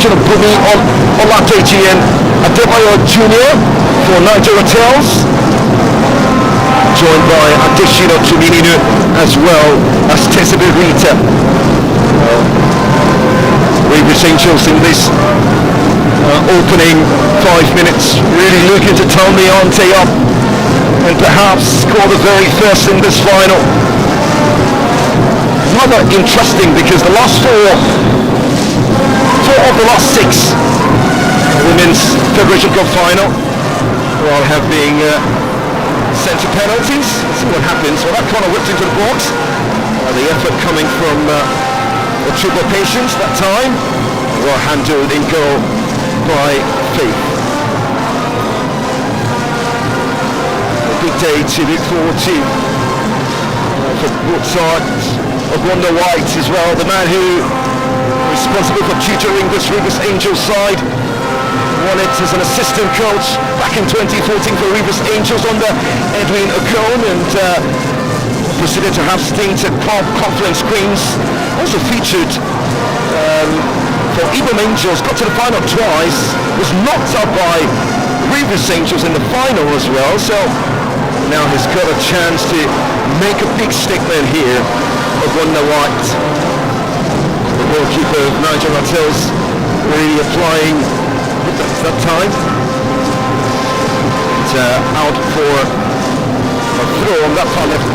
combination of Bumi Olateji and Adebayo Jr. for Naija Ratels, joined by Adeshina Tumininu as well as Tesibe Rita. Rivers Angels in this opening 5 minutes really looking to turn the ante up and perhaps score the very first in this final. Rather interesting because the last four of the last 6 Women's Federation Cup final have been sent to penalties. Let's see what happens. Well, that corner whipped into the box. The effort coming from the triple patience that time. Well handled in goal by Faith. A big day to look forward to for both sides. Of Wonder White as well, the man who is responsible for tutoring this Rivers Angels side. Won it as an assistant coach back in 2014 for Rivers Angels under Edwin Okon, and proceeded to have stints at Conference Queens. Also featured for Ibom Angels, got to the final twice, was knocked out by Rivers Angels in the final as well, so now he's got a chance to make a big statement here. Of Wonder White, the goalkeeper of Naija Ratels, really applying that time. It's out for a throw on that far left.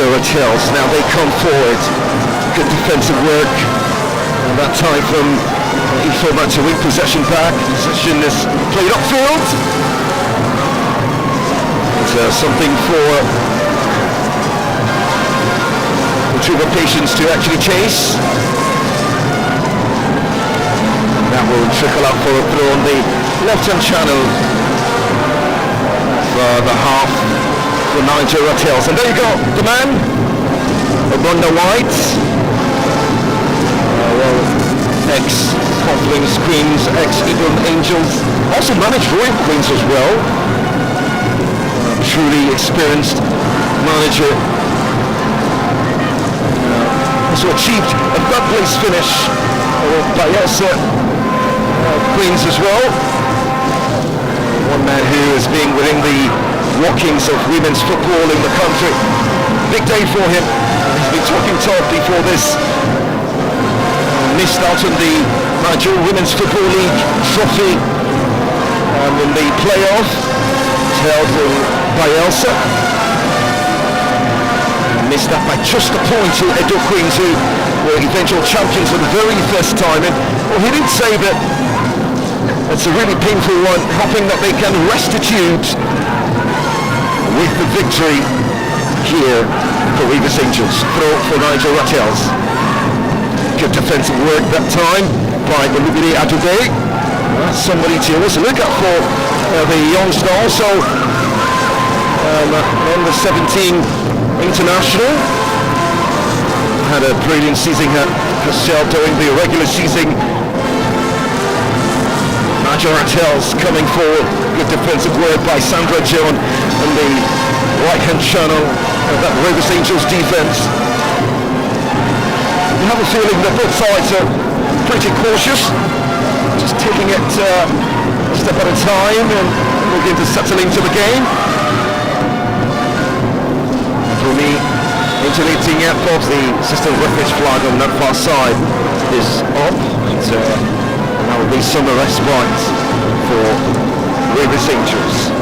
Ratels, now they come forward. Good defensive work. And that time from Ifoma to win possession back. Possession is played upfield. It's something for the Trooper Patience to actually chase. That will trickle up for a throw on the left-hand channel for the half for Naija Ratels. And there you go, the man, Wonder White. Ex-Conference Queens, ex-Ibom Angels, also managed Royal Queens as well. Truly experienced manager. Also achieved a third place finish with Bayelsa Queens as well. One man who has been within the workings of women's football in the country. Big day for him. He's been talking top before this. Missed out on the Nigerian Women's Football League trophy in the playoff. It's held in Bayelsa. Missed that by just a point to Edo Queens, who were eventual champions for the very first time. And well, he did say that it's a really painful one, hoping that they can restitute with the victory here for Rivers Angels. Throw for Naija Ratels. Good defensive work that time by Olubide Adube. Somebody to also look out for the youngster, also under 17 international. Had a brilliant season herself during the regular season. Naija Ratels coming forward. Good defensive work by Sandra John on the right-hand channel of that Rivers Angels defense. You have a feeling that both sides are pretty cautious, just taking it a step at a time and looking to settle into the game. For me, interleading airports, the system reference flag on that far side is up, and that will be some respite for Rivers Angels.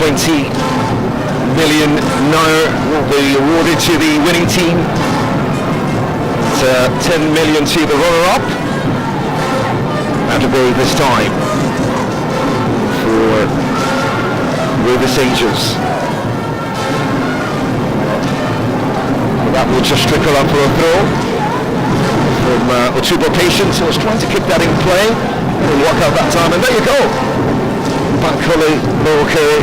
20 million naira will be awarded to the winning team. It's 10 million to the runner-up. Atterbury this time for Rivers Angels. That will just trickle up for a throw from Otubo Patience, who was trying to keep that in play. Didn't work out that time, and there you go. Bankole Morokere.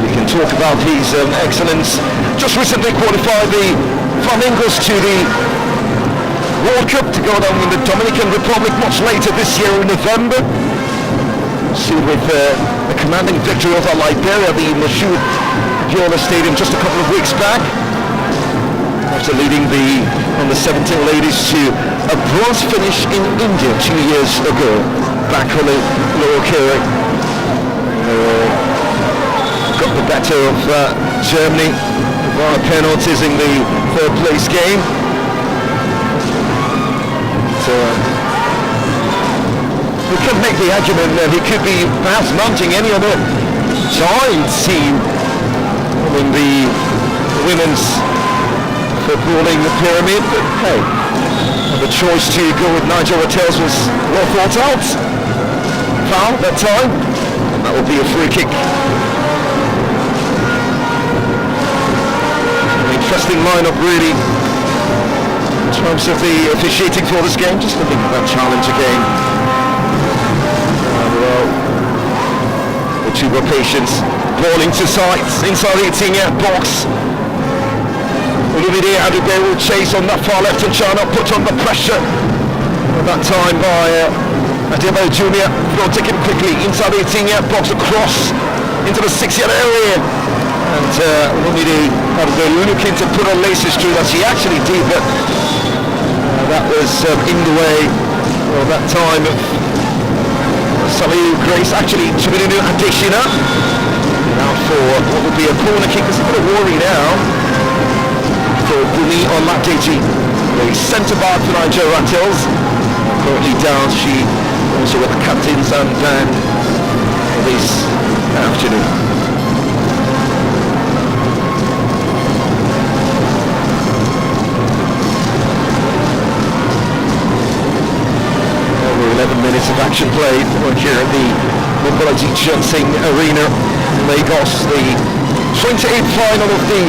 We can talk about his excellence. Just recently qualified the Flamingos to the World Cup to go down in the Dominican Republic much later this year in November. See with a commanding victory over Liberia, the Moshood Viola Stadium just a couple of weeks back. After leading the under-17 ladies to a bronze finish in India 2 years ago, back on the lower Kerry. Got the better of Germany via penalties in the third place game. So we could make the argument that he could be perhaps mounting any other giant team in the women's footballing pyramid, but hey, the choice to go with Naija Ratels was well thought out. Foul that time, and that will be a free kick. An interesting lineup really in terms of the officiating for this game. Just looking at that challenge again. Well, the two were patient, ball into sights inside the 18-yard box. Olumide Adube will chase on that far left-hand channel, put on the pressure at that time by Adebo Jr. Throw taken quickly inside the 18-yard box, across into the 6-yard area, and Olumide Adube looking to put her laces through that. She actually did, but that was in the way of that time of Saliu Grace. Actually Chibininu Adeshina now for what would be a corner kick. There's a bit of worry now for Bumi Oladeji, the centre-back for Naija Ratels. Currently down, she also with the captains and this afternoon. Over 11 minutes of action played here at the Mobolaji Johnson Arena, Lagos, the 28th final of the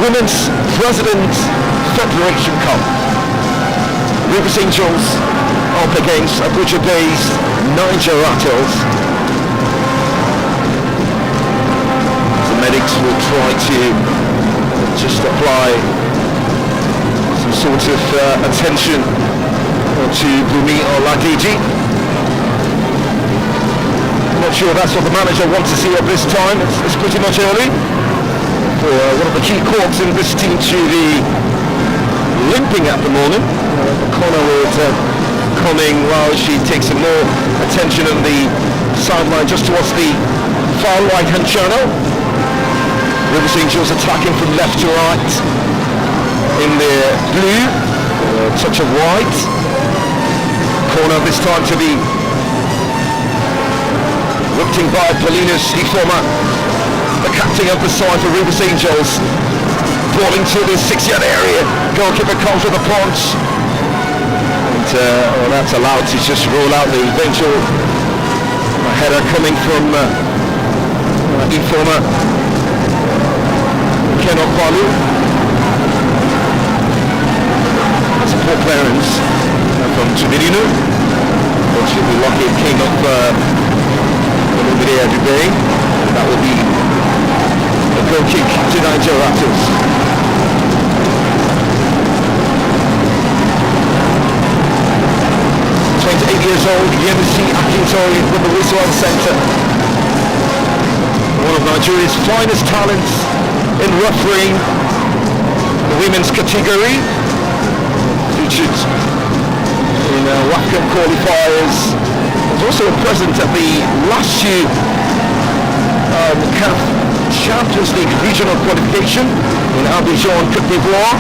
Women's President's Federation Cup. Rivers Angels up against Abuja-based Naija Ratels. The medics will try to just apply some sort of attention to Bumi Oladeji. Not sure that's what the manager wants to see at this time. It's pretty much early. One of the key cogs in this team to be limping at the moment. Connor would coming while she takes some more attention on the sideline just towards the far right hand channel. Rivers Angels attacking from left to right in the blue, touch of white. Corner this time to be whipped in by Paulinus Ifoma, the captain of the side for Rivers Angels. Ball into the 6-yard area. Goalkeeper comes with a punch. And that's allowed to just roll out the eventual header coming from Ifoma Kenneth Palu. That's a poor clearance from Chibininu. But should be lucky it came up Olumide Adube. That will be a goal kick to Naija Ratels. Years old, Yemisi Akintori with the whistle on centre. One of Nigeria's finest talents in refereeing the women's category. Featured in WAFCON qualifiers. Was also present at the last year CAF Champions League regional qualification in Abia, Côte d'Ivoire.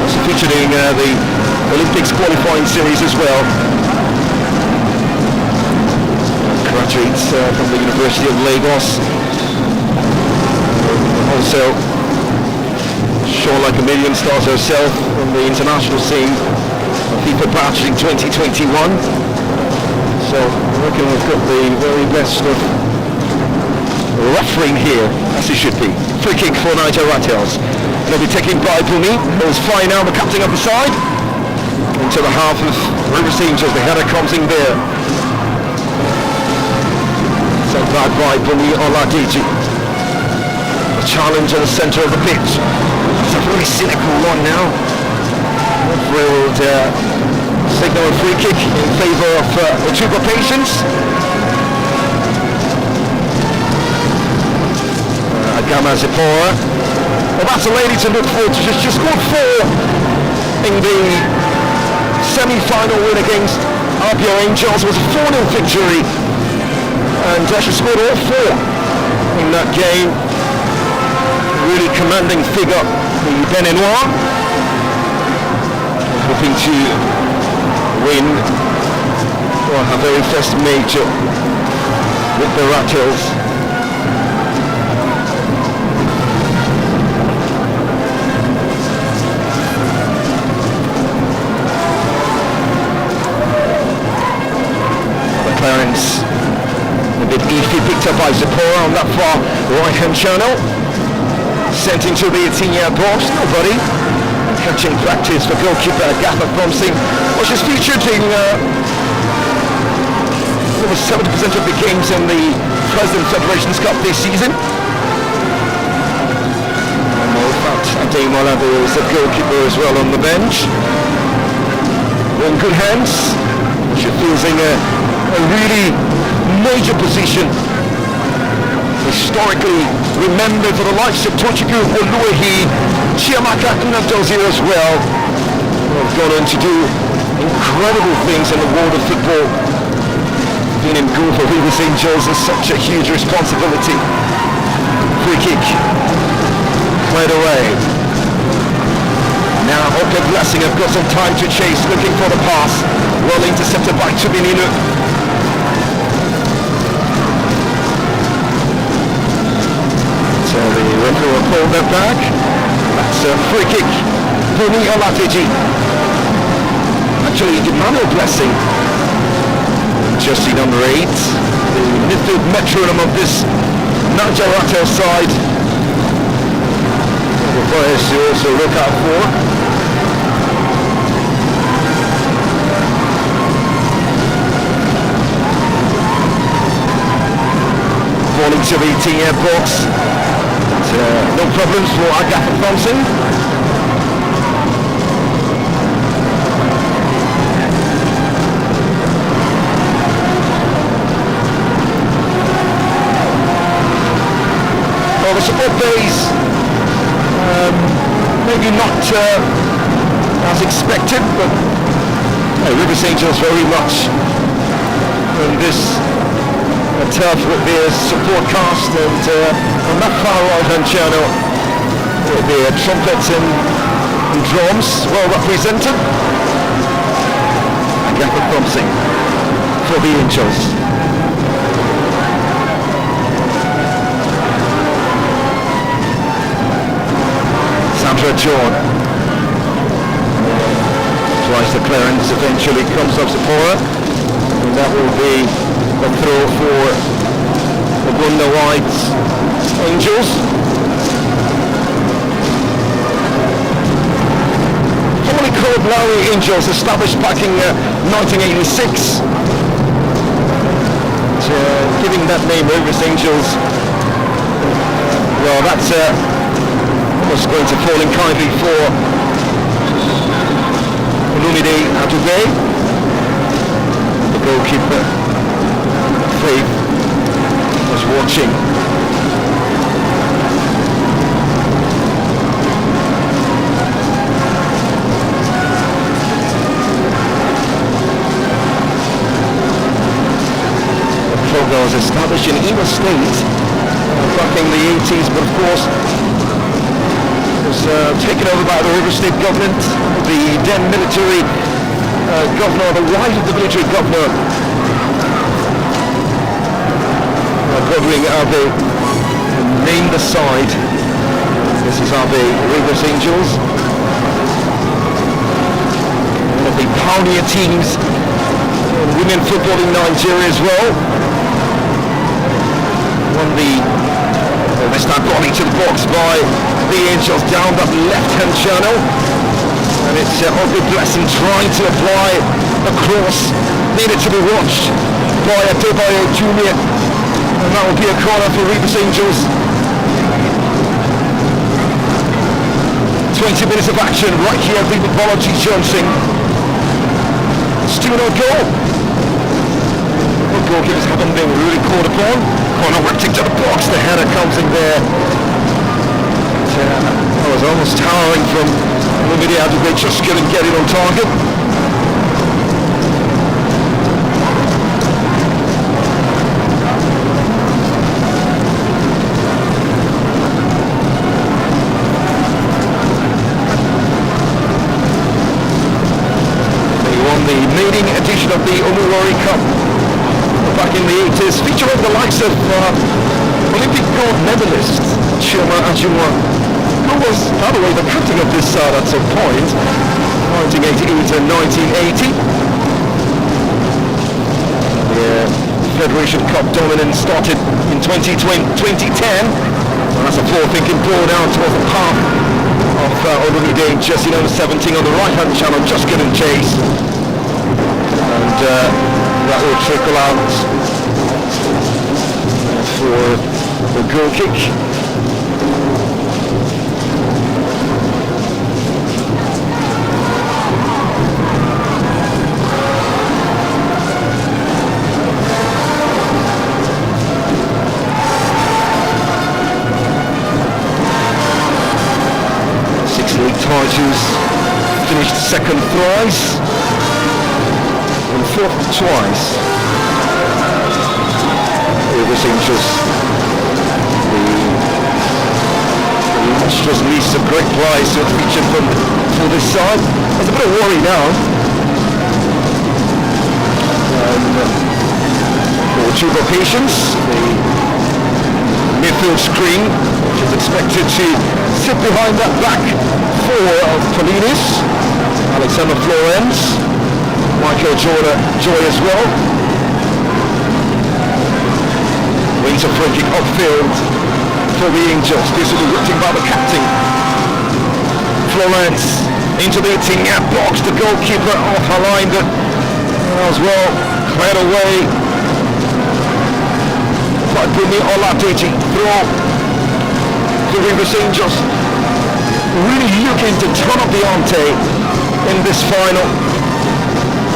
Also featured in the Olympics qualifying series as well. Graduates from the University of Lagos. Also shown like a million stars herself on the international scene. FIFA batch in 2021. So I reckon we've got the very best of refereeing here, as it should be. Free kick for Naija Ratels. They'll be taken by Bumi, who's flying now, the captain of the side. Into the half of Rivers Angels, the header comes in there. Sent back by Bumi Oladeji. The challenge in the centre of the pitch. It's a very cynical one now. Will and signal a free kick in favour of the Trooper Patience. Agama Zipora. Well, that's a lady to look forward to. She scored 4 in the semi-final win against Abia Angels. It was a 4-0 victory, and she scored all 4 in that game. Really commanding figure, the Beninois, hoping to win her very first major with the Ratels. Clarence, a bit iffy, picked up by Zipora on that far right-hand channel. Sent into the 18-yard box, nobody. Catching practice for goalkeeper Agatha Thompson. Well, she's featured in almost 70% of the games in the President Federations Cup this season. And in fact, Ademola is a goalkeeper as well on the bench. In good hands. She feels in a really major position, historically remembered for the likes of Tochukwu Oluwahi, Chiamaka Nnadozie as well, who have gone on to do incredible things in the world of football. Being in goal for Rivers Angels is such a huge responsibility. Free kick, played away. Now Ope Blessing have got some time to chase, looking for the pass. Well intercepted by Tubininu. So the referee will pull that back. That's a free kick. Buni Olateji. Actually, Emmanuel Blessing, jersey number 8, the midfield metronome of this Naija Ratels side. The players to also look out for. Ball into the 18-yard box. No problems for Agatha Thompson. Well, the support base, maybe not as expected, but Rivers Angels very much in this turf with their support cast, and on that far right hand channel with their trumpets and drums well represented. Agatha Thompson for the Angels. Sandra John tries the clearance, eventually comes up Zipora, and that will be a throw for the Wonder White Angels. Formerly called Lowry Angels, established back in 1986. Giving that name Rivers Angels, well, that's was going to fall in kindly for Olumide Adube, the goalkeeper. Faith was watching. The program was established in Imo State back in the 80s, but of course was taken over by the River State government, the then military governor, the wife of the military governor, covering Abia, named the side. This is Abia Rivers Angels, one of the pioneer teams in women football in Nigeria as well. Won the this time brought into the box by the Angels down that left-hand channel, and it's Obi Blessing trying to apply a cross, needed to be watched by Adebayo Jr. And that will be a corner for Rivers Angels. 20 minutes of action right here at the Mythology Johnson. still no goal. The goalkeepers haven't been really called upon. Corner whipped into the box, the header comes in there. I was almost towering from the video, they just couldn't get it on target. The maiden edition of the Omuwari Cup back in the 80s, featuring the likes of Olympic gold medalist Chioma Ajunwa, who was, by the way, the captain of this side at some point, 1988 and 1980. The Federation Cup dominance started in 2010, and that's a forward-thinking ball down towards the path of Olumide, Jesse number 17 on the right-hand channel, just getting chase. And that will trickle out for the goal kick. Six league titles, finished second thrice. And fourth twice. This Angels, the monstrous least of great prize to feature for this side. There's a bit of worry now. For Chuba Patience, the midfield screen, which is expected to sit behind that back four of Polinis, Alexander Florence, Michael Joy as well. Wings a free kick upfield for the Angels. This will be whipped in by the captain. Florence into the 18-yard box. The goalkeeper off her line, but as well cleared away by Bumi Oladeji. Throw the Rivers Angels really looking to turn up the ante in this final.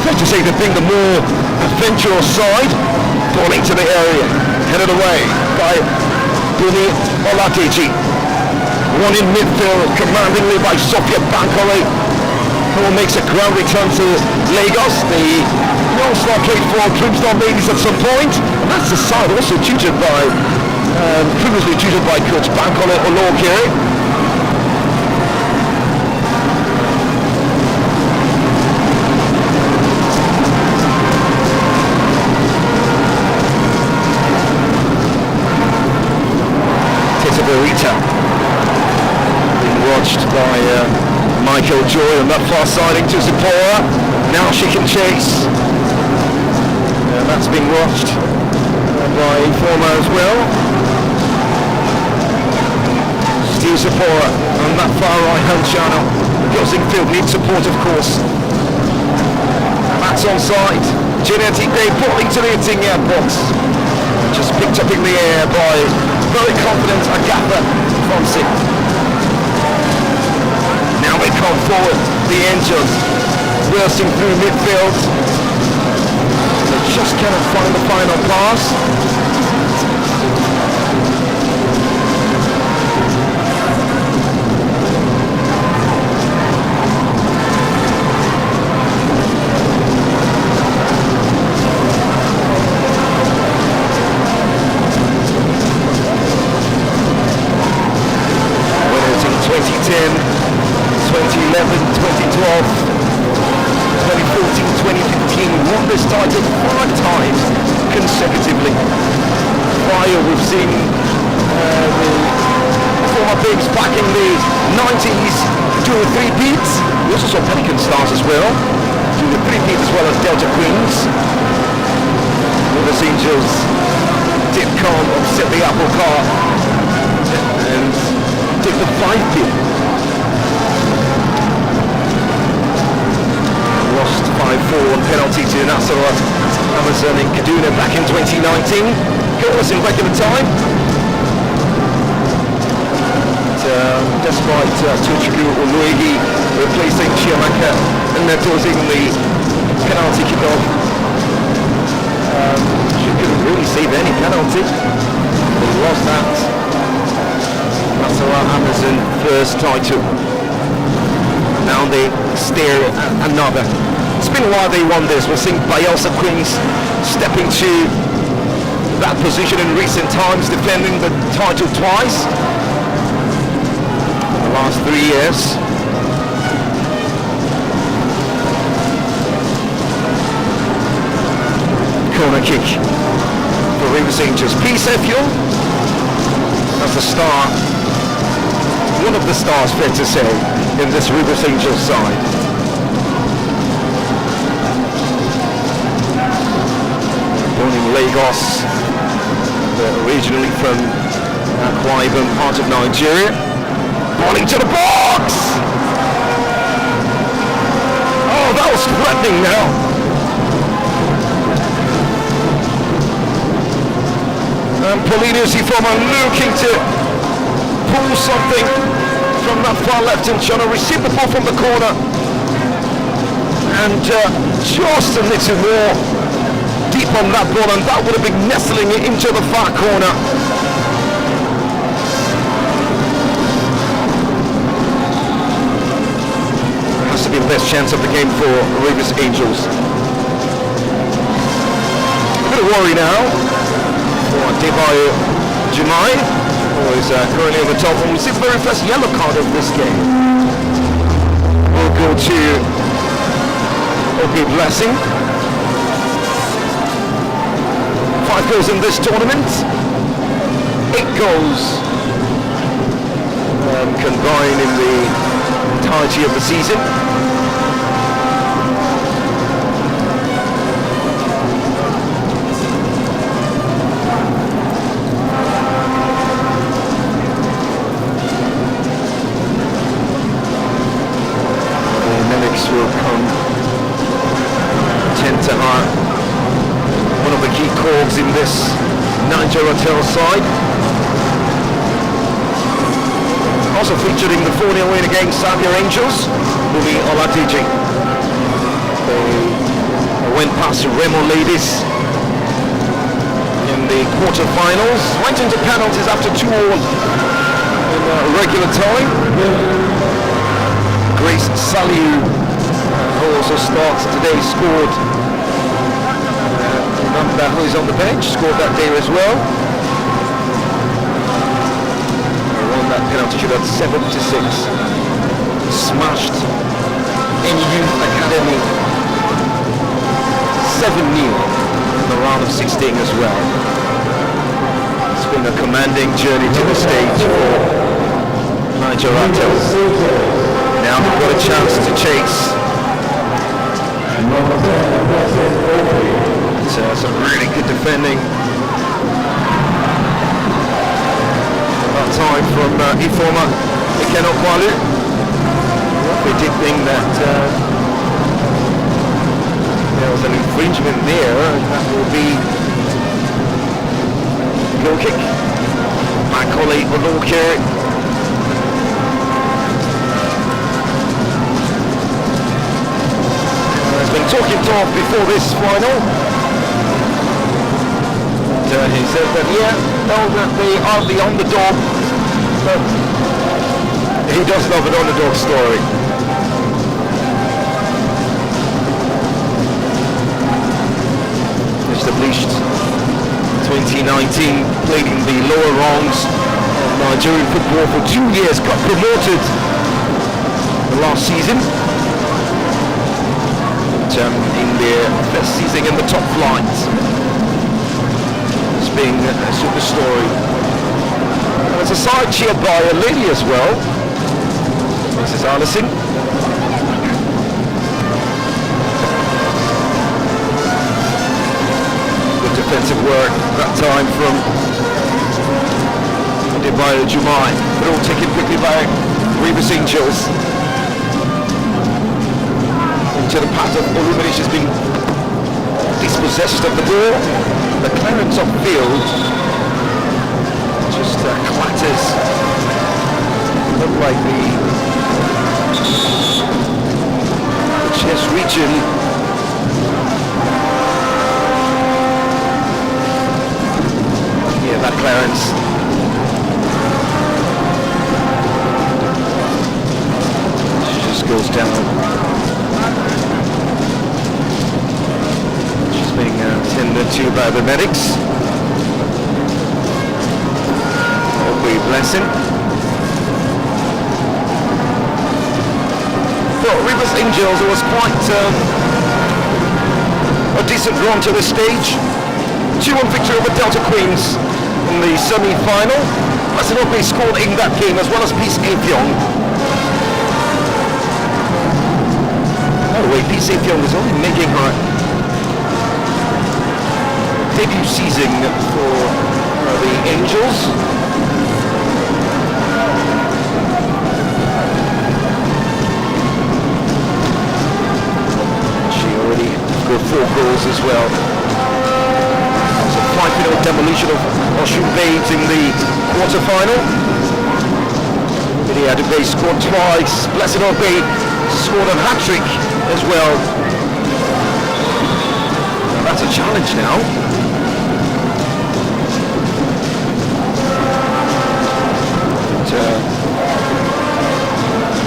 Fair to say they've been the more adventurous side. Ball into the area, headed away by Bumi Oladeji. One in midfield, commandingly by Sophia Bankole, who makes a ground return to Lagos. The youngster played for Brimstone Ladies at some point, and that's the side also tutored by, previously tutored by coach Bankole Olokere. Being watched by Michael Joy on that far side into Zipporah. Now she can chase. And that's being watched by Informa as well. Steve Zipporah on that far right hand channel. Goes infield, needs support of course. That's onside. Genetic Day ball into the 18-yard box. Just picked up in the air by very confident Agatha Fonsi. Now they come forward, the Angels bursting through midfield. They just cannot find the final pass. This title 5 times consecutively. Prior we've seen the former Bigs back in the 90s do the 3-peats. We also saw Pelican Stars as well, do the 3-peat as well as Delta Queens. The Angels did come upset the apple cart and did the 5-peat. Lost 5-4 on penalty to Nasserat Amazon in Kaduna back in 2019. Goalless in regular time. Despite Tuchukwu Oluigi replacing Chiamaka and Neto's in the penalty kick-off. She couldn't really save any penalty. They lost that. That's our Amazon first title. Now they stare at another. It's been a while they won this. We're seeing Bielsa Queens stepping to that position in recent times, defending the title twice in the last 3 years. Corner kick for Rivers Angels. PFC, that's the star, one of the stars, fair to say, in this Rivers Angels side. Born in Lagos, originally from Akwa Ibom, part of Nigeria. Ball into the box! Oh, that was threatening now. And Paulino Sifoma looking to pull something from that far left and trying to receive the ball from the corner. And just a little more deep on that ball, and that would have been nestling it into the far corner. It has to be the best chance of the game for Rivers Angels. A bit of worry now. Debayo Jumai, who is currently on the top, and we see the very first yellow card of this game. We'll go to OK Blessing. 5 goals in this tournament, 8 goals combined in the entirety of the season. Will come tend to are one of the key cogs in this Naija Ratels side. Also featured in the 4-0 win against Abia Angels, Bumi Oladiji. They went past Remo Ladies in the quarterfinals, went into penalties after 2-2 in regular time. Grace Saliu, who also starts today, scored. Remember who is on the bench, scored that day as well. Won that penalty shoot at 7-6. Smashed any youth academy 7-0 in the round of 16 as well. It's been a commanding journey to the stage for Naija Ratels. Now they've got a chance to chase. Some really good defending that time from Ifoma Ikenokwalu. We did think that there was an infringement there, and that will be goal kick. Macaulay Onoke. Been talking talk before this final. He said that that they are the underdog, but he does love an underdog story. Established 2019, played in the lower rungs of Nigerian football for 2 years, got promoted the last season. In their first season in the top flight, as being a super story. And there's a side cheered by a lady as well, Mrs. Allison. Good defensive work that time from Debayo Jumai, but all taken quickly by Rivers Angels. To the path of Oluminish has been dispossessed of the ball. The clearance of field just clatters. Look like the chest region to by the medics. Hopefully blessing. For Rivers Angels, it was quite a decent run to this stage. 2-1 victory over Delta Queens in the semi-final. Blessing Ope scored in that game as well as Peace Avion. By the way, Peace Avion is only making her debut season for the Angels. She already scored 4 goals as well. It's a 5-0 demolition of Oshun Babes in the quarter-final. Lydia Adubey scored twice. Blessed Ope scored a hat-trick as well. That's a challenge now.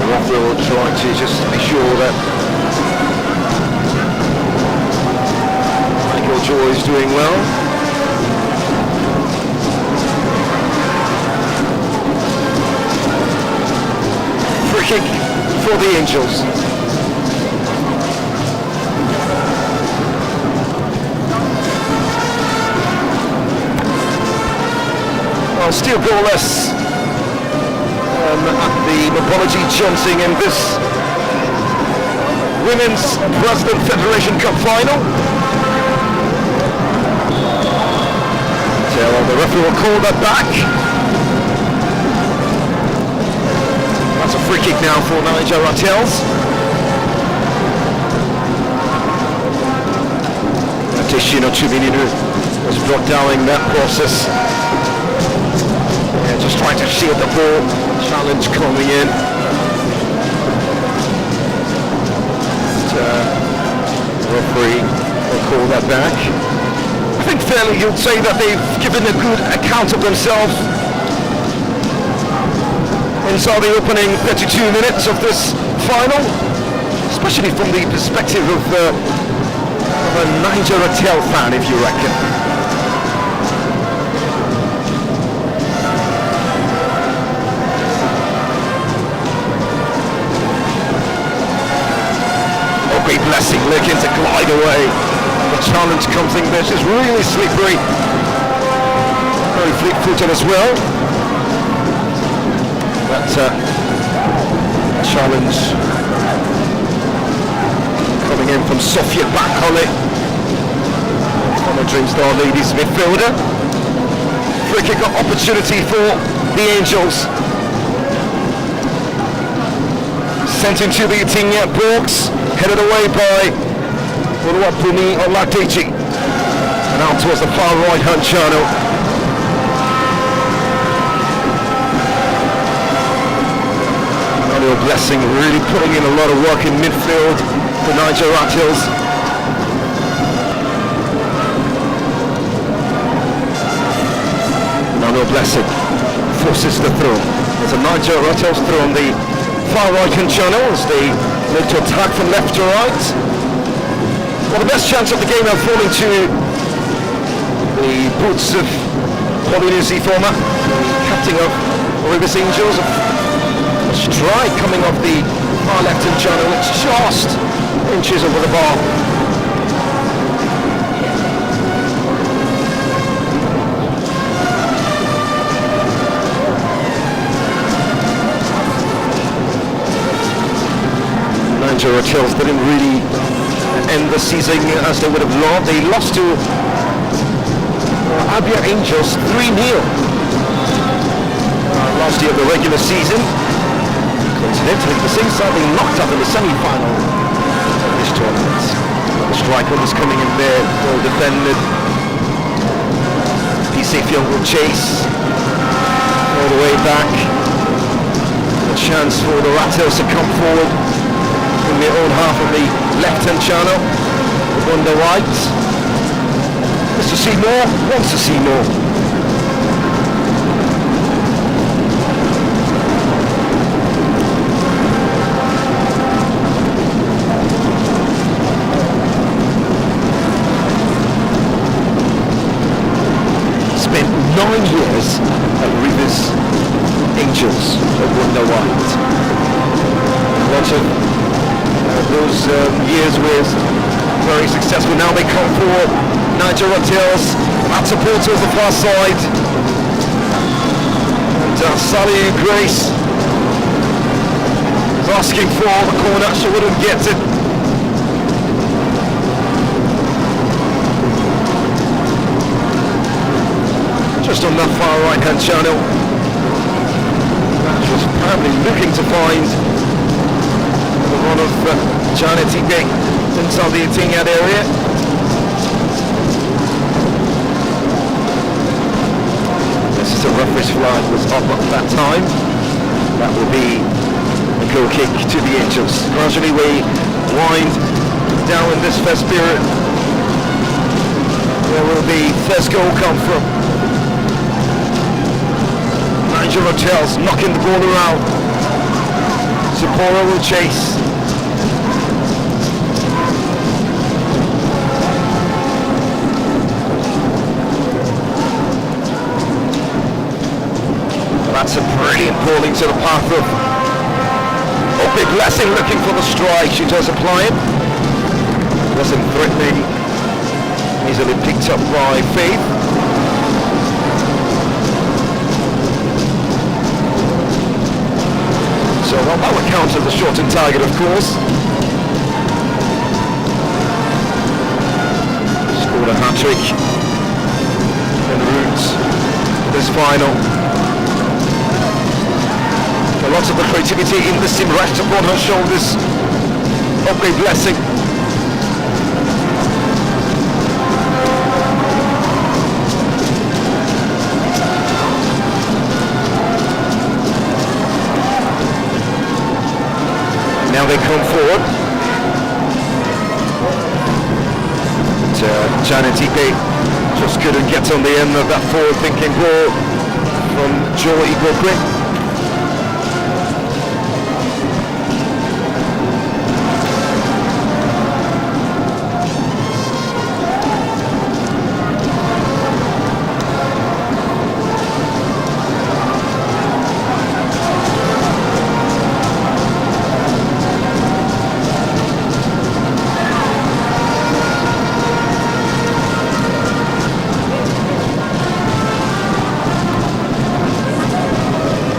The referee will try to just make sure that Michael Joy is doing well. Free kick for the Angels. Well, still goalless at the Mapology Johnson in this Women's President Federation Cup final. So the referee will call that back. That's a free kick now for Naija Ratels. Teshino Chubininu was brought down in that process. Yeah, just trying to shield the ball. Challenge coming in. Referee will call that back. I think fairly you'd say that they've given a good account of themselves inside the opening 32 minutes of this final, especially from the perspective of a Naija Ratel fan, if you reckon. Blessing looking to glide away. The challenge comes in. This is really slippery. Very fleet-footed as well. That challenge coming in from Sofia Bakhole, former Dream Star Ladies midfielder. Free kick opportunity for the Angels. Sent into the Itinya box, headed away by Oluwapumi Oladeji, and out towards the far right hand channel. Manuel Blessing really putting in a lot of work in midfield for Naija Ratels. Manuel Blessing forces the throw. There's a Naija Ratels throw on the far right hand channel as they look to attack from left to right. Well, the best chance of the game will fall into the boots of Polynesia former, the captain of Rivers Angels. A strike coming off the far left hand channel. It's just inches over the bar. Naija Ratels didn't really end the season as they would have loved. They lost to Abia Angels 3-0 last year of the regular season. Coincidentally, the same side they knocked up in the semi-final of this tournament. The striker was coming in there, well defended. P-Sefion will chase all the way back. A chance for the Ratels to come forward in the own half of the left-hand channel, on the right. Mr. Seymour wants to see more. years with. Very successful. Now they come for Naija Ratels. That support towards the far side. And Sally Grace is asking for the corner. She wouldn't get it. Just on that far right hand channel. That was probably looking to find the run of Janet Ibe inside the 18-yard area. This is a referee's flag was up at that time. That will be a goal kick to the Angels. Gradually we wind down in this first period. Where will the first goal come from? Naija Ratels knocking the ball around. Sapporo will chase. That's a brilliant ball into the path of Big Blessing, looking for the strike. She does apply it. Wasn't threatening. Easily picked up by Faith. So that would count as a shortened target, of course. Scored a hat-trick in route to this final. Lots of the creativity in this team rests upon her shoulders. Okay, Blessing. Now they come forward. And, Janet Ibe just couldn't get on the end of that forward-thinking ball from Joy Igokwe.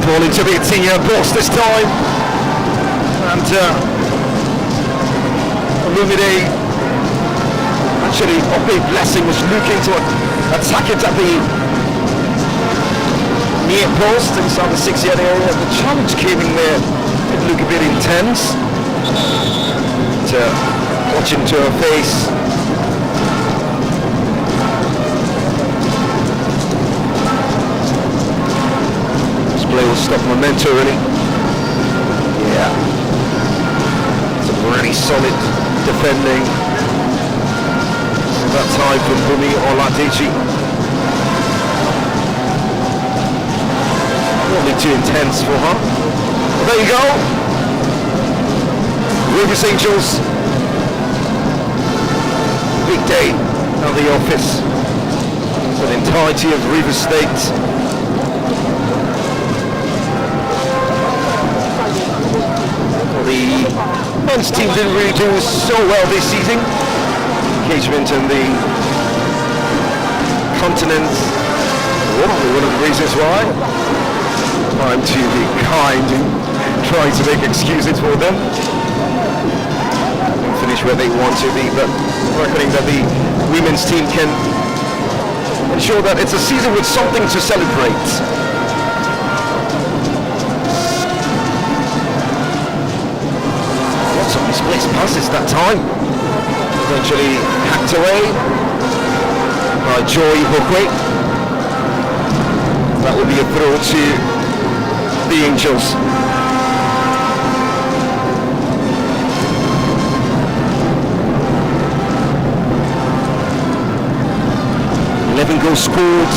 Ball into the 18-yard box this time, and Lumide, actually Big Blessing was looking to attack it at the near post inside the 6-yard area. The challenge came in there, it looked a bit intense. Watch into her face. Play will stop momentarily. Yeah. Some really solid defending. That time from Bumi Oladici. Probably too intense for her. Well, there you go. Rivers Angels. Big day at the office. For the entirety of Rivers State. The men's team didn't really do so well this season. Engagement in the continent, probably one of the reasons why. Time to be kind and trying to make excuses for them. Don't finish where they want to be, but reckoning that the women's team can ensure that it's a season with something to celebrate. Some misplaced passes that time. Eventually hacked away by Joy Igokwe. That would be a throw to the Angels. 11 goals scored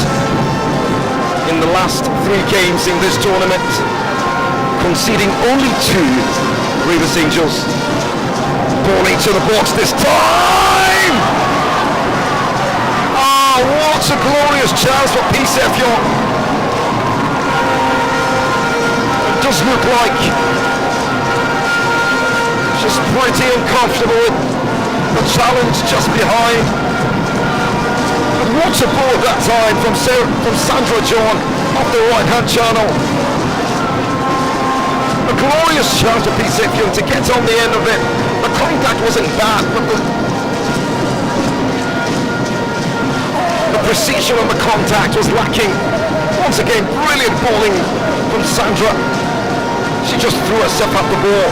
in the last 3 games in this tournament, conceding only 2. Rivers Angels ball into the box this time. Oh, what a glorious chance for PFC. It does look like just pretty uncomfortable with the challenge just behind. But what a ball that time from Sandra John off the right-hand channel. A glorious chance of PFC to get on the end of it. The contact wasn't bad, but the precision of the contact was lacking. Once again, brilliant bowling from Sandra. She just threw herself at the ball.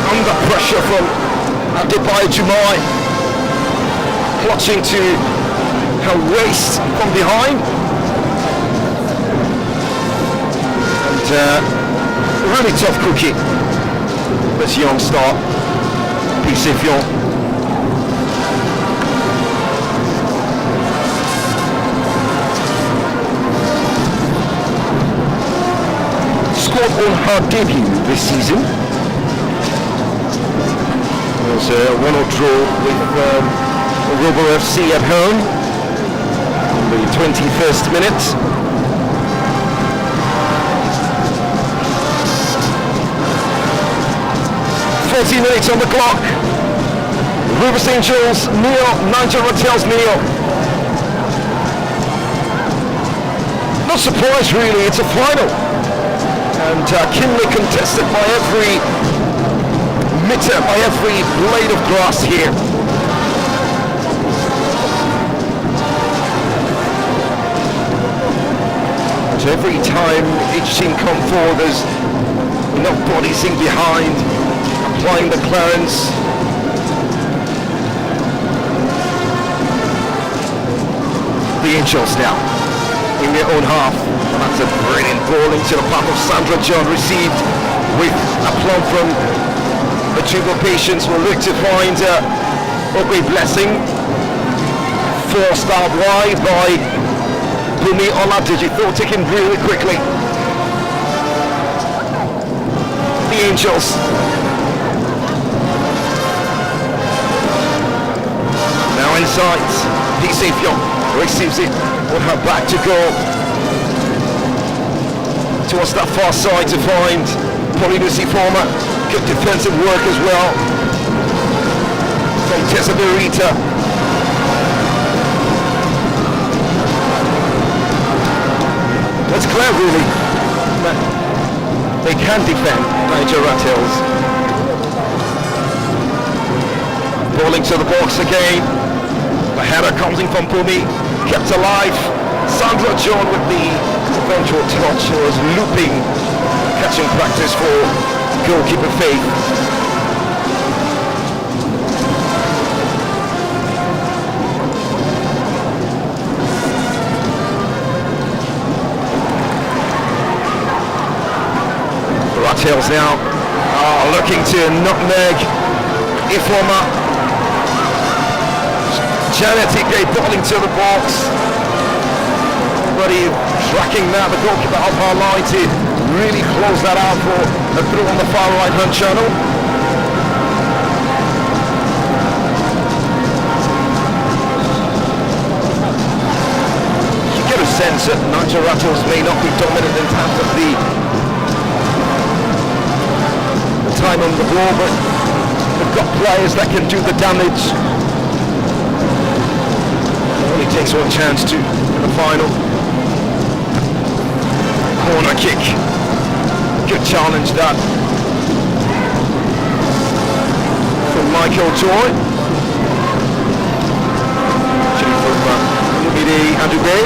Under pressure from Abia Jumai, clutching to her waist from behind. And really tough cookie, this young star, PFC. Scored on her debut this season. It was a 1-0 draw with Robo FC at home on the 21st minute. 40 minutes on the clock. Rivers Angels nil, Naija Ratels nil. Not surprised really, it's a final. And keenly contested by every meter, by every blade of grass here. So every time each team come forward, there's enough bodies in behind, applying the clearance. The Angels now in their own half. And that's a brilliant ball into the path of Sandra John, received with aplomb from the Triple Patients. Will look to find a great blessing. Forced out wide by Bumi Oladiji, thought taken really quickly. The Angels. Now inside, PFC receives it with her back to go. Towards that far side to find Polinusi Former. Good defensive work as well from Tessa Berita. That's clear really. They can defend Naija Ratels. Bowling to the box again. The header comes in from Bumi, kept alive. Sandra John with the eventual touch, was looping, catching practice for goalkeeper Faith. Ratels now looking to nutmeg Ifoma. Janet Ike bowling to the box. Already tracking now the goalkeeper up our line to really close that out for a throw on the far right hand channel. You get a sense that Naija Ratels may not be dominant in terms of the time on the ball, but they've got players that can do the damage. It only takes one chance to in the final. Corner kick. Good challenge that from Michael Joy. From Lumide Adube.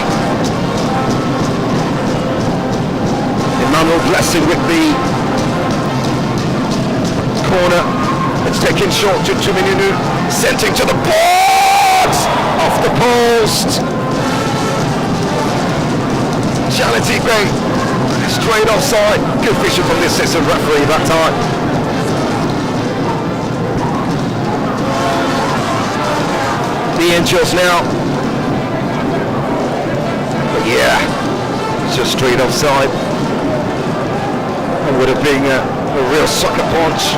Emmanuel Blessing with the corner. It's taken short to Tumininu. Sending to the board! Off the post. Janet Ike. Straight offside. Good vision from the assistant referee that time. The Angels now. But yeah, just straight offside. It would have been a real sucker punch.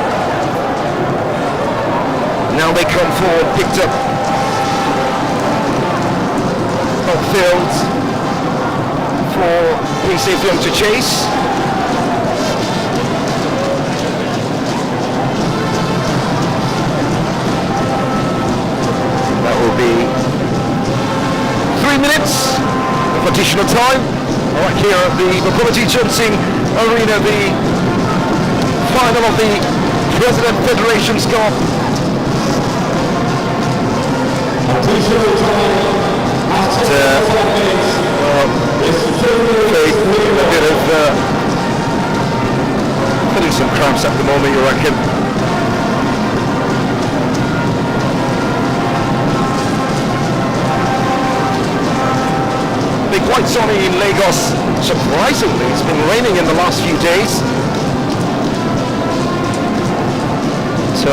Now they come forward, picked up upfield for PFC to chase. additional time. Right here at the Mobility Johnson Arena, the final of the President Federations Cup. A bit of putting some cramps at the moment, you reckon? Quite sunny in Lagos. Surprisingly, it's been raining in the last few days. So,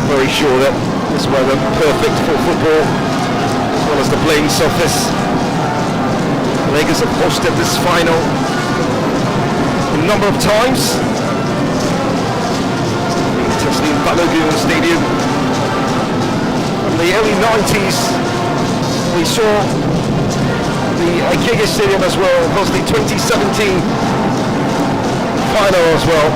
very sure that this weather perfect for football, as well as the playing surface. Lagos have hosted this final a number of times. Testing in Balogun Stadium. In the early 90s, we saw the Naija Stadium as well, was the 2017 final as well,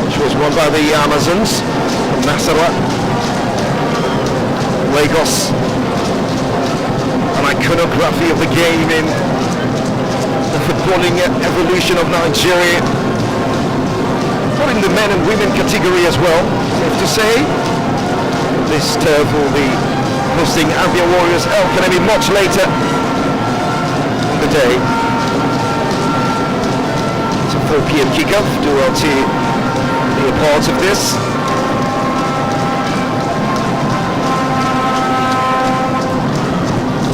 which was won by the Amazons from Nasarawa. Lagos, an iconography of the game in the footballing evolution of Nigeria, but in the men and women category as well, safe to say. This turf will be hosting Abia Warriors El Kanemi much later in the day. It's a 4 p.m. kickoff. Do well to be a part of this.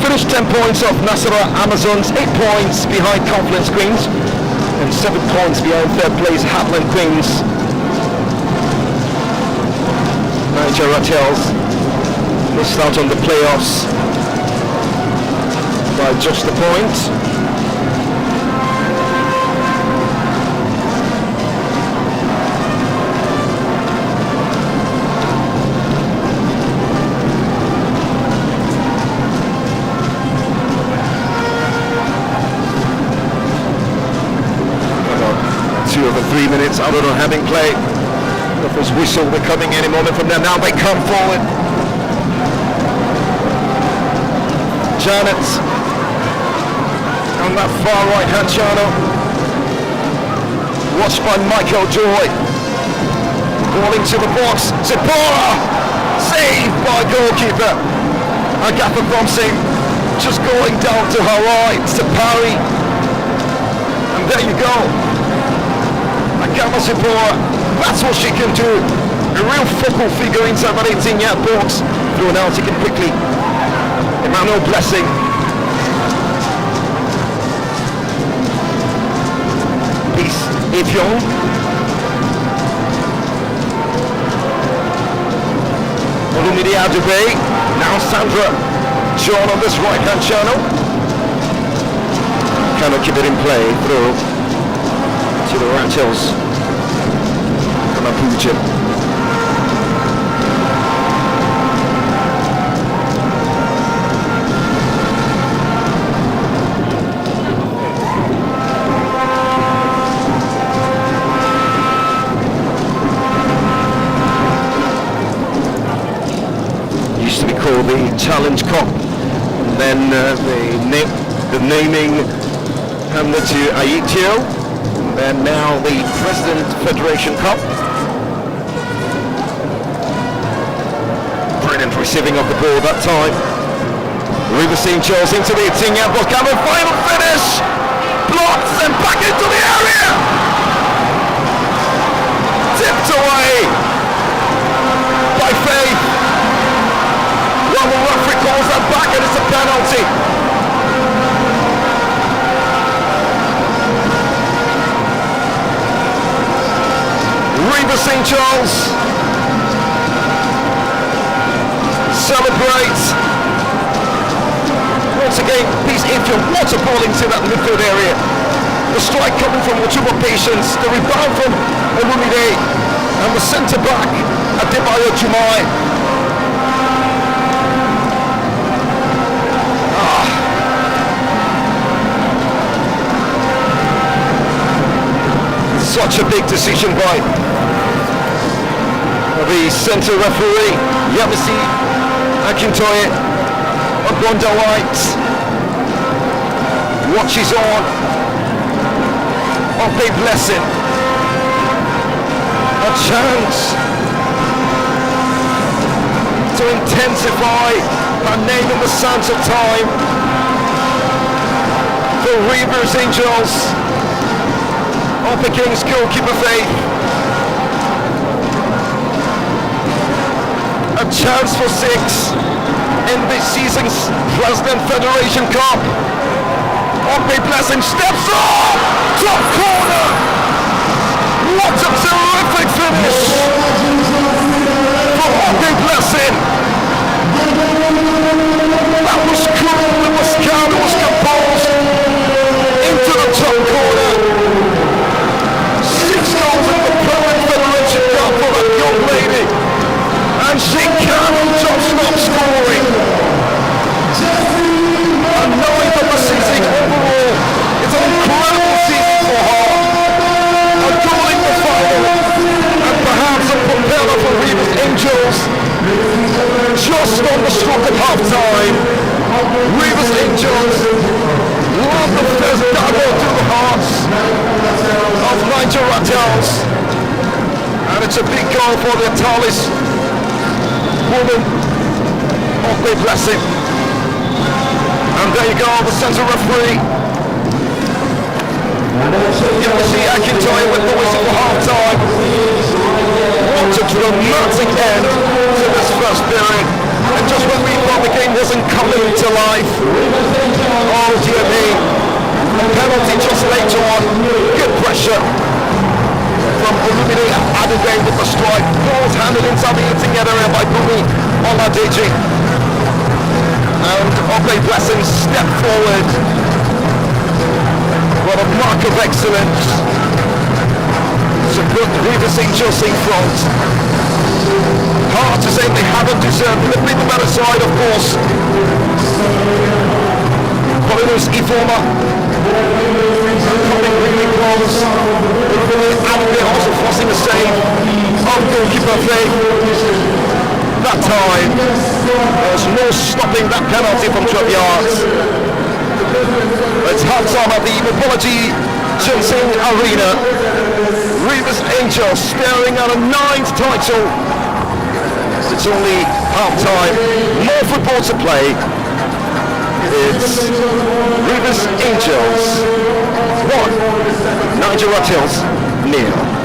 Finished 10 points off Nasarawa Amazons, 8 points behind Confluence Queens, and 7 points behind third place Hatland Queens. Naija Ratels missed out on the playoffs by just a point. About 2 over 3 minutes out of having play. The first whistle, they're coming any moment from there. Now they come forward. Janet on that far right hand channel, watched by Michael Joy, ball into the box, Zipporah, saved by goalkeeper Agatha Thompson, just going down to her right to parry, and there you go, Agatha Zipporah, that's what she can do, a real focal figure inside that 18-yard box, through an out taken quickly. Emmanuel Blessing. Peace Ifyong. Olumide Adube. Now Sandra John on this right hand channel. Cannot keep it in play through to the Ratels from Abuja. The Challenge Cup, and then the naming handed to Aitio, and now the President Federation Cup. Brilliant receiving of the ball that time. River St. Charles into the 18-yard box, Cameron, final finish, blocks and back into the area, tipped away by Faith. The referee calls that back and it's a penalty. River St. Charles celebrates. Once again, Peace Infield, what a ball into that midfield area. The strike coming from Otubo Patience, the rebound from Olumide, and the centre back, Adebayo Jumai. Such a big decision by the centre referee, Yamasi Akintoye. Ogonda White watches on. Ope Blessing. A chance to intensify her name in the sands of time for Rivers Angels. Ope Kings goalkeeper Faith. A chance for 6 in this season's President Federation Cup. Ope Blessing steps up! Top corner! What a terrific finish for Ope Blessing! That was cool, it was calm, it was composed. Into the top corner. 6 goals in the President Federation Cup for that young lady. And she cannot stop scoring. A 9th of the season overall. It's an incredible season for her. A goal in the final, and perhaps a propeller for Rivers Angels. Just on the stroke of half-time, Rivers Angels love the first dagger to the hearts of Naija Ratels. And it's a big goal for the Atalis woman of Ope Blessing. And there you go, the centre referee. You will see Akintoye with the whistle for half-time. What a dramatic end to this first period. And just when we thought the game wasn't coming to life, oh dear me, a penalty just later on. Good pressure from Olumide Adebayo with the strike. Balls handed inside the eating area by Bumi Oladeji. And Ope Blessing step forward. What a mark of excellence to put Rivers Angels in front. Hard to say they haven't deserved it. They've been the better side, of course. Paulinus Ifoma coming really close. Abia also forcing a save on goalkeeper Faith. That time, there's no stopping that penalty from 12 yards. It's half-time at the Mobology Ginseng Arena. Rivers Angels staring at a 9th title. It's only half-time. More football to play. It's Rivers Angels 1, Naija Ratels 0.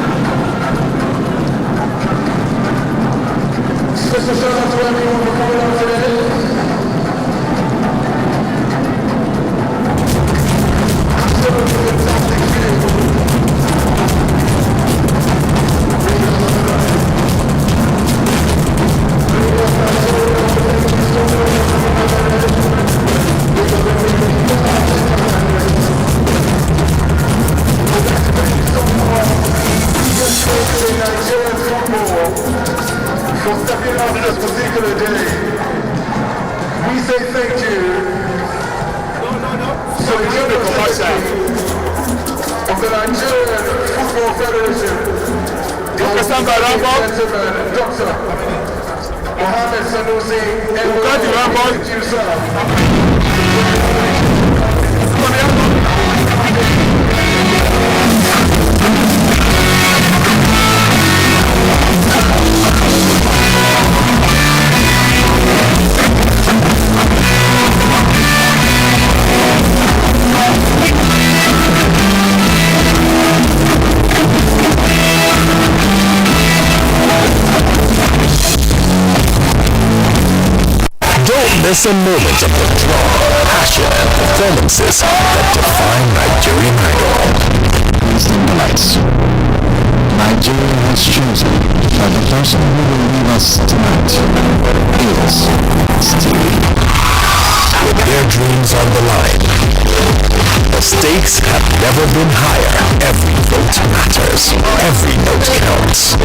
For stepping out in this particular day, we say thank you to the General Secretary of the Nigerian Football Federation, Dr. Mohammed Sanusi, and you, sir. Miss a moment of the draw, passion, and performances that define Nigerian Idol. Wisdom the lights. Nigeria has chosen that the person who will leave us tonight is Stevie. With their dreams on the line, the stakes have never been higher. Every vote matters. Every note counts.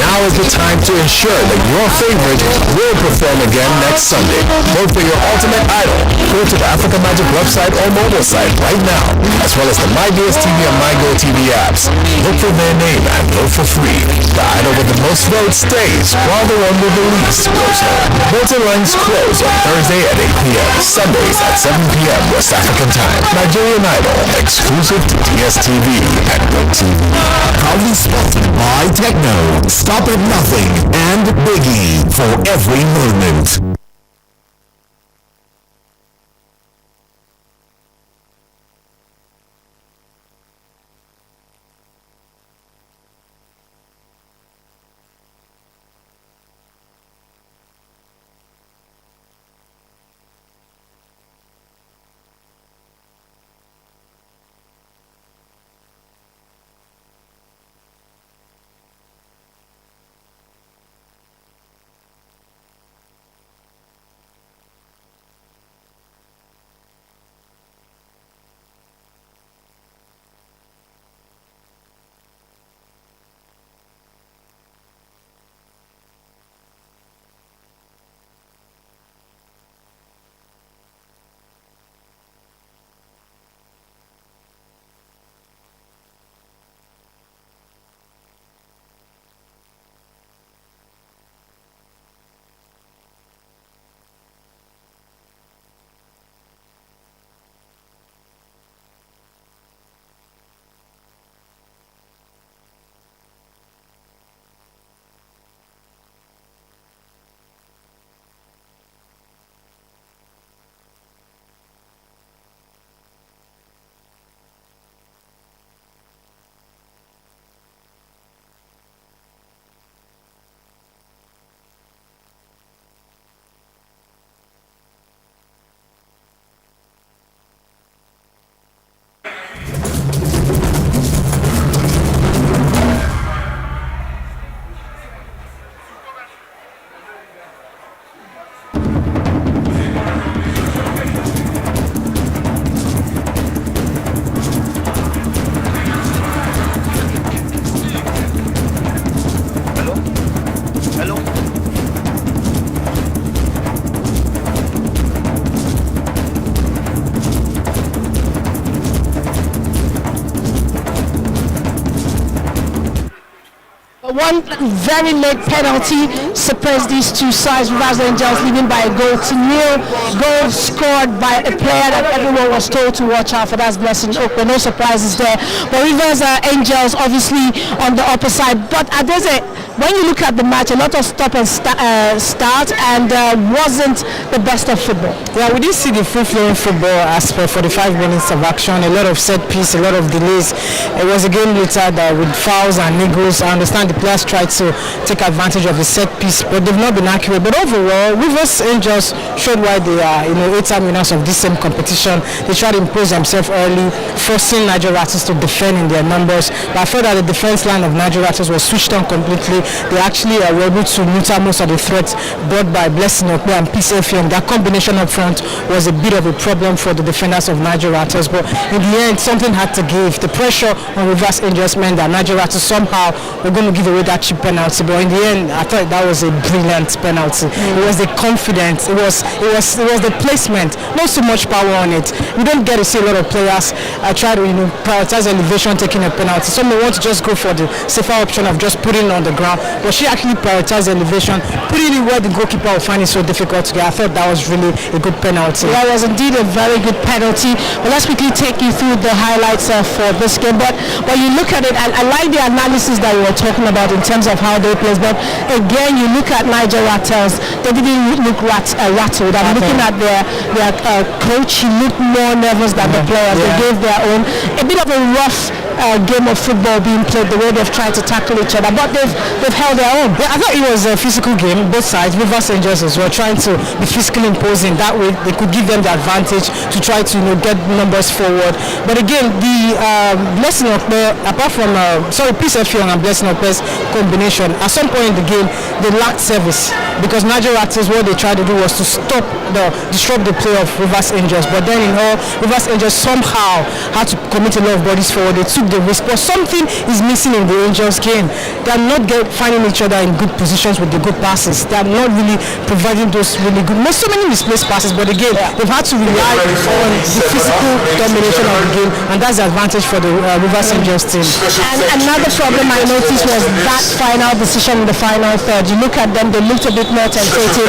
Now now is the time to ensure that your favorite will perform again next Sunday. Vote for your ultimate idol. Go to the Africa Magic website or mobile site right now, as well as the MyDSTV and MyGoTV apps. Look for their name and vote for free. The idol with the most votes stays, while the one with the least goes home. Voting lines close on Thursday at 8 p.m. Sundays at 7 p.m. West African time. Nigerian Idol, exclusive to DSTV and GoTV. Proudly sponsored by Techno, Stop at Nothing, and Biggie for every moment. One very late penalty suppressed these two sides. Rivers Angels leading by a goal to nil. Goal scored by a player that everyone was told to watch out for. That's Blessing Okwe. No surprises there. But Rivers Angels obviously on the upper side. But there's when you look at the match, a lot of stop and start, and wasn't the best of football. Yeah, we did see the free-flowing football as per 45 minutes of action. A lot of set piece, a lot of delays. It was a game later that with fouls and niggles. I understand the players tried to take advantage of the set piece, but they've not been accurate. But overall, Rivers Angels showed why they are, 8-time winners of this same competition. They tried to impose themselves early, forcing Niger Ratels to defend in their numbers. But I felt that the defense line of Niger Ratels was switched on completely. They actually were able to neuter most of the threats brought by Blessing Okwe and PFC. That combination up front was a bit of a problem for the defenders of Niger Ratels. But in the end, something had to give. The pressure on Rivers Angels meant that Niger Ratels somehow were going to give away that cheap penalty. But in the end, I thought that was a brilliant penalty. It was the confidence. It was the placement. Not so much power on it. We don't get to see a lot of players try to prioritize elevation taking a penalty. Some may want to just go for the safer option of just putting it on the ground. But she actually prioritized elevation, putting it where the goalkeeper will find it so difficult to get. I thought that was really a good penalty. That was indeed a very good penalty. But let's quickly take you through the highlights for this game. But when you look at it, I like the analysis that we were talking about in terms of how they play. But again, you look at Niger Ratels, they didn't look rattled. I'm looking at their coach, he looked more nervous than the players. They gave their own, a bit of a rough game of football being played, the way they've tried to tackle each other, but they've held their own. Yeah, I thought it was a physical game, both sides. Rivers Angels as well, trying to be physically imposing. That way, they could give them the advantage to try to get numbers forward. But again, the Blessing Okwe, apart from PFC and Blessing Okwe's combination, at some point in the game, they lacked service, because Naija Ratels, what they tried to do was to disrupt the play of Rivers Angels, but then Rivers Angels somehow had to commit a lot of bodies forward. They took the risk, but something is missing in the Angels game. They are not finding each other in good positions with the good passes. They are not really providing those really good, so many misplaced passes, but again, they've had to rely on the physical domination of the game, and that's the advantage for the Rivers Angels team. And another problem I noticed was that final decision in the final third. You look at them, they looked a bit more tentative.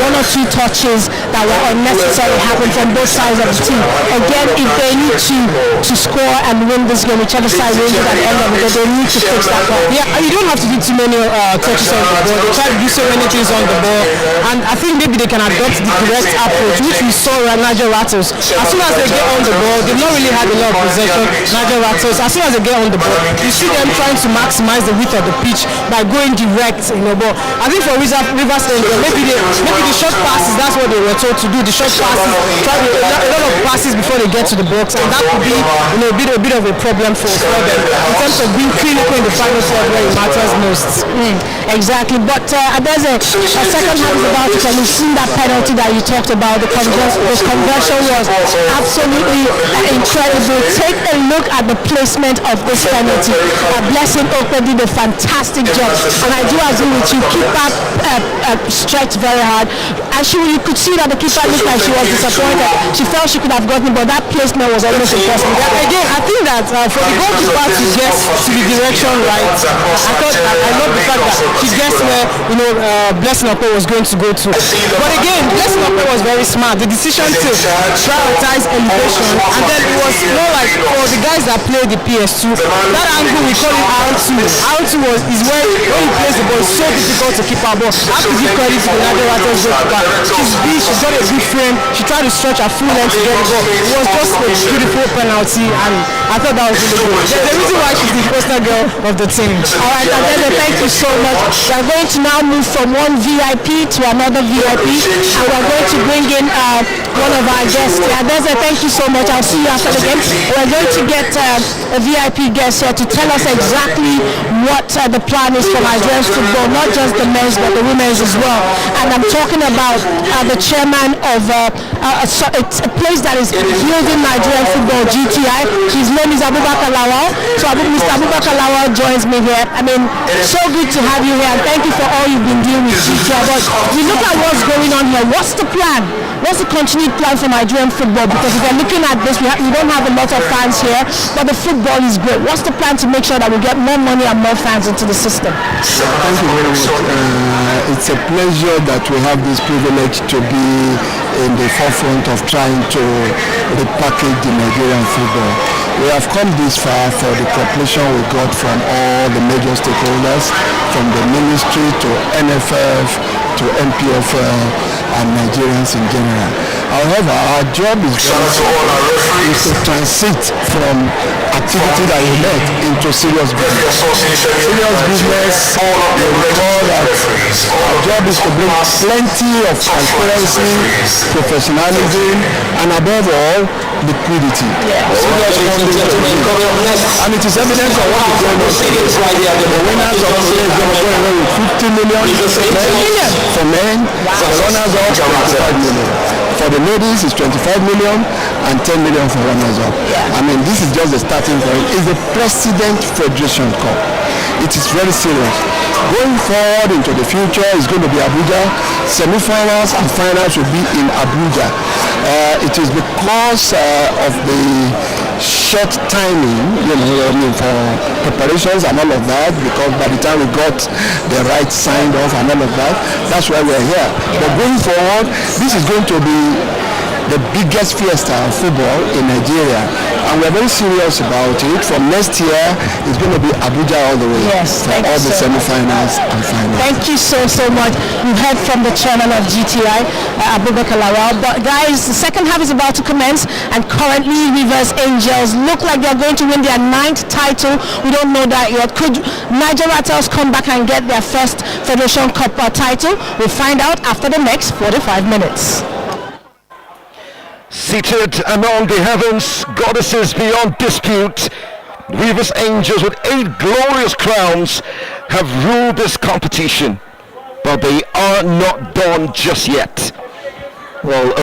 One or two touches that were unnecessary happened from both sides of the team. Again, if they need to score and win this game, whichever side wins it at the end of the day, they need to fix that problem. Yeah, you don't have to do too many touches on the ball. They try to do so many things on the ball, and I think maybe they can adopt the correct approach, which we saw at Naija Ratels. As soon as they get on the ball, they've not really had a lot of possession. Naija Ratels, as soon as they get on the ball, you see them trying to maximize the width of the pitch by going direct, But I think for Rivers Angels, maybe the short passes, that's what they were told to do. The short passes, a lot of passes before they get to the box, and that could be a bit of a problem for them in terms of being clinical in the final third where it matters most. Exactly, but there's a second half is about it, and you've seen that penalty that you talked about. The conversion was absolutely incredible. Take a look at the placement of this penalty. Blessing Okwe did a fantastic job, and I do agree with you. Keeper stretched very hard, and you could see that the keeper looked like she was disappointed. She felt she could have gotten it, but that placement was almost impossible. Again, I think that for the goalkeeper to get to the direction right, I love the fact that she guessed where Blessing Okwe was going to go to. But again, Blessing Okwe was very smart. The decision to prioritize elevation, and then it was more like for the guys that play the PS2, that angle we call it R2. R2 is where when you place the ball, it's so difficult to keep her ball. I have to give credit to the Naija Ratels goalkeeper. She's big, she's got a good frame. She tried to stretch her full length to get the ball. It was just a beautiful penalty, and I thought that was really good. There's a reason why she's the poster girl of the team. All right, Adele, thank you so much. We're going to now move from one VIP to another VIP, and we're going to bring in one of our guests. Adele, thank you so much. I'll see you after the game. We're going to get a VIP guest here to tell us exactly what the plan is for Nigerian football, not just the men's but the women's as well. And I'm talking about the chairman of a place that is building Nigerian football, GTI. His name is Abubakar Lawal. So Mr. Abubakar Lawal joins me here. I mean, so good to have you here, and thank you for all you've been doing with GTI. But we look at what's going on here. What's the plan? What's the continued plan for Nigerian football? Because if we're looking at this, we don't have a lot of fans here, but the football is great. What's the plan to make sure that we get more money and more fans into the system? Thank you very much. It's a pleasure that we have this privilege to be in the forefront of trying to repackage the Nigerian football. We have come this far for the cooperation we got from all the major stakeholders, from the ministry to NFF to MPFL and Nigerians in general. However, our job is to transit from activity that we met into serious business. Serious business, we recall that our job is to bring plenty of transparency, professionalism, and above all, liquidity. And it is evidence of what is going on. The winners of today is going to go away with 50 million for men, the runners up 25 million. For the ladies, it's 25 million and 10 million for runners-up. I mean, this is just the starting point. It's the President Federation Cup. It is very serious. Going forward into the future, it's going to be Abuja. Semi-finals and finals will be in Abuja. It is because of the short timing, for preparations and all of that, because by the time we got the rights signed off and all of that, that's why we're here. But going forward, this is going to be the biggest fiesta of football in Nigeria, and we're very serious about it. From next year, it's going to be Abuja all the way for all the semi-finals and finals. Thank you so much. We've heard from the chairman of GTI, Abubakar Lawal. But guys, the second half is about to commence, and currently Rivers Angels look like they're going to win their 9th title. We don't know that yet. Could Naija Ratels come back and get their first Federation Cup title? We'll find out after the next 45 minutes. Seated among the heavens, goddesses beyond dispute, Rivers Angels with 8 glorious crowns have ruled this competition, but they are not done just yet. Well,